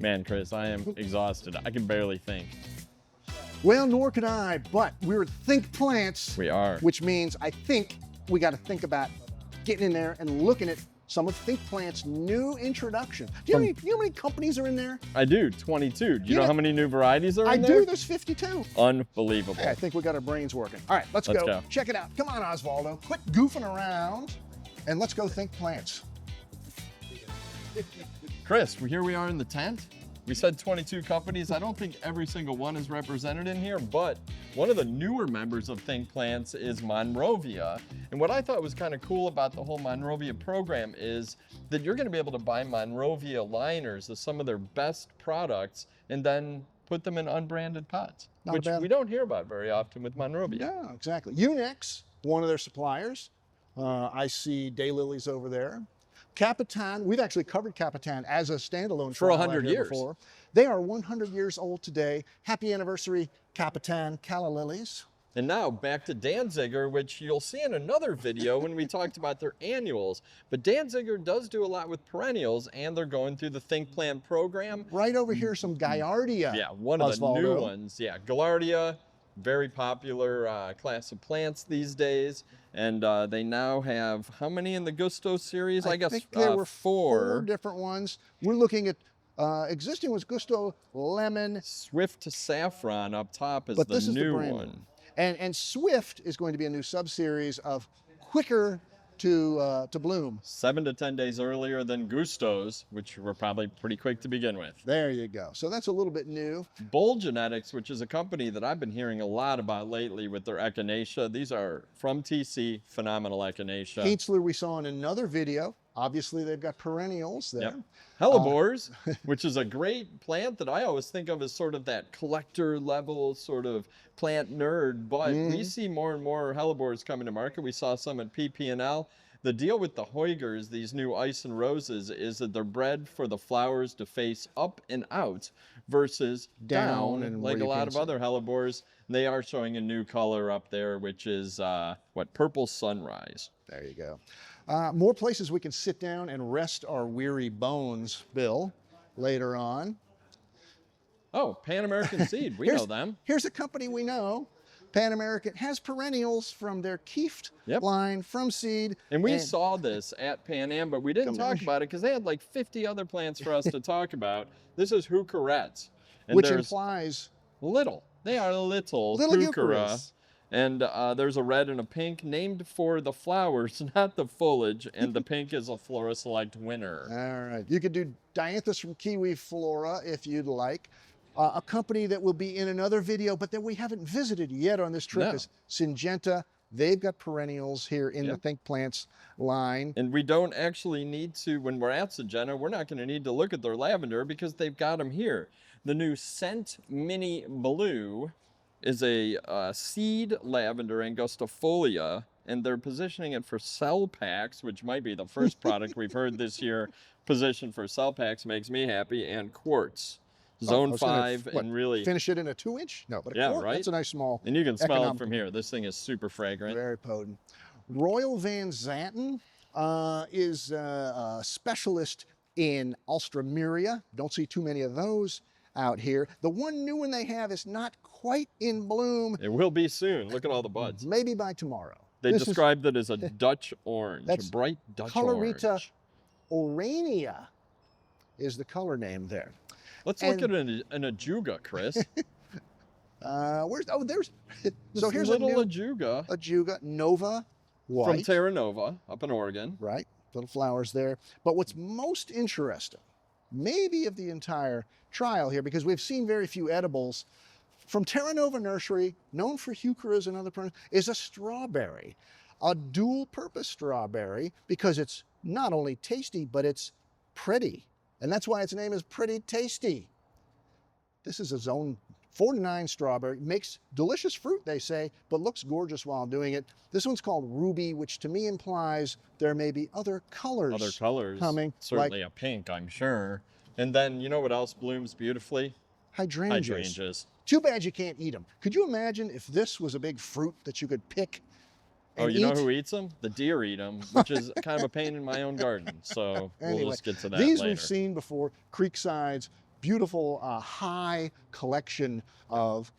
Man, Chris, I am exhausted. I can barely think. Well, nor could I, but we're at ThinkPlants. We are. Which means I think we got to think about getting in there and looking at some of ThinkPlants' new introduction. Do you know how many companies are in there? I do, 22. Do you know how many new varieties are in I there? do, there's 52. Unbelievable. Okay, I think we got our brains working. All right, let's go. Check it out. Come on, Osvaldo. Quit goofing around and let's go ThinkPlants. Chris, here we are in the tent. We said 22 companies. I don't think every single one is represented in here, but one of the newer members of ThinkPlants is Monrovia. And what I thought was kind of cool about the whole Monrovia program is that you're going to be able to buy Monrovia liners as some of their best products and then put them in unbranded pots, which we don't hear about very often with Monrovia. Yeah, exactly. Unex, one of their suppliers. I see daylilies over there. Capitan, we've actually covered Capitan as a standalone for 100 years. Before. They are 100 years old today. Happy anniversary, Capitan Calla lilies. And now back to Danziger, which you'll see in another video when we talked about their annuals. But Danziger does do a lot with perennials, and they're going through the ThinkPlant program. Right over here, some Gaillardia. Yeah, one of the new ones. Yeah, Gaillardia, very popular class of plants these days. And they now have, how many in the Gusto series? I guess think there were four different ones. We're looking at existing was Gusto Lemon. Swift to Saffron up top is this the new brand one. And Swift is going to be a new sub-series of quicker to bloom. 7 to 10 days earlier than Gusto's, which were probably pretty quick to begin with. There you go. So that's a little bit new. Bull Genetics, which is a company that I've been hearing a lot about lately with their Echinacea. These are from TC, phenomenal Echinacea. Heuchera we saw in another video. Obviously, they've got perennials there. Yep. Hellebores, which is a great plant that I always think of as sort of that collector level sort of plant nerd, but we see more and more Hellebores coming to market. We saw some at PP&L. The deal with the Heugers, these new ice and roses, is that they're bred for the flowers to face up and out versus down and like a lot of other Hellebores. They are showing a new color up there, which is Purple Sunrise. There you go. More places we can sit down and rest our weary bones, Bill, later on. Oh, Pan American Seed, we know them. Here's a company we know. Pan American has perennials from their Kieft line from seed. And we saw this at Pan Am, but we didn't talk about it because they had like 50 other plants for us to talk about. This is Heucherette. Which implies little. They are little Heuchera. And there's a red and a pink named for the flowers, not the foliage. And the pink is a Flora Select winner. All right. You could do Dianthus from Kiwi Flora if you'd like. A company that will be in another video, but that we haven't visited yet on this trip is Syngenta. They've got perennials here in the ThinkPlants line. And we don't actually need to, when we're at Syngenta, we're not going to need to look at their lavender because they've got them here. The new Scent Mini Blue is a seed lavender angustifolia, and they're positioning it for cell packs, which might be the first product we've heard this year positioned for cell packs. Makes me happy. And quartz. Zone 5 and really finish it in a 2-inch? No, but a quart, right. That's a nice small. And you can smell it from here. This thing is super fragrant. Very potent. Royal Van Zanten is a specialist in Alstromeria. Don't see too many of those out here. The one new one they have is not quite in bloom. It will be soon. Look at all the buds. Maybe by tomorrow. They described it as a Dutch orange, a bright Dutch orange. Colorita Orania is the color name there. Let's look at an Ajuga, Chris. There's so here's a little Ajuga. Ajuga. Ajuga Nova White. From Terra Nova up in Oregon. Right, little flowers there. But what's most interesting, maybe of the entire trial here, because we've seen very few edibles, from Terra Nova Nursery, known for Heucheras and other perennials, is a strawberry. A dual-purpose strawberry, because it's not only tasty, but it's pretty. And that's why its name is Pretty Tasty. This is a zone 4 to 9 strawberry. Makes delicious fruit, they say, but looks gorgeous while doing it. This one's called Ruby, which to me implies there may be other colors coming. Certainly a pink, I'm sure. And then, you know what else blooms beautifully? Hydrangeas. Too bad you can't eat them. Could you imagine if this was a big fruit that you could pick? Oh, you know who eats them? The deer eat them, which is kind of a pain in my own garden. So anyway, we'll just get to that these later. We've seen before, creeksides, beautiful high collection of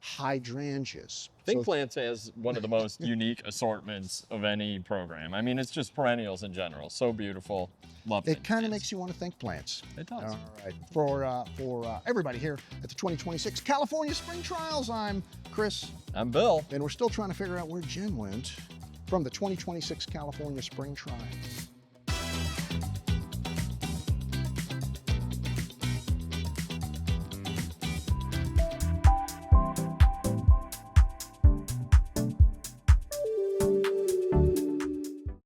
hydrangeas. ThinkPlants has one of the most unique assortments of any program. I mean, it's just perennials in general. So beautiful. Love it. It kind of makes you want to think plants. It does. All right. For everybody here at the 2026 California Spring Trials, I'm Chris. I'm Bill. And we're still trying to figure out where Jen went from the 2026 California Spring Trials.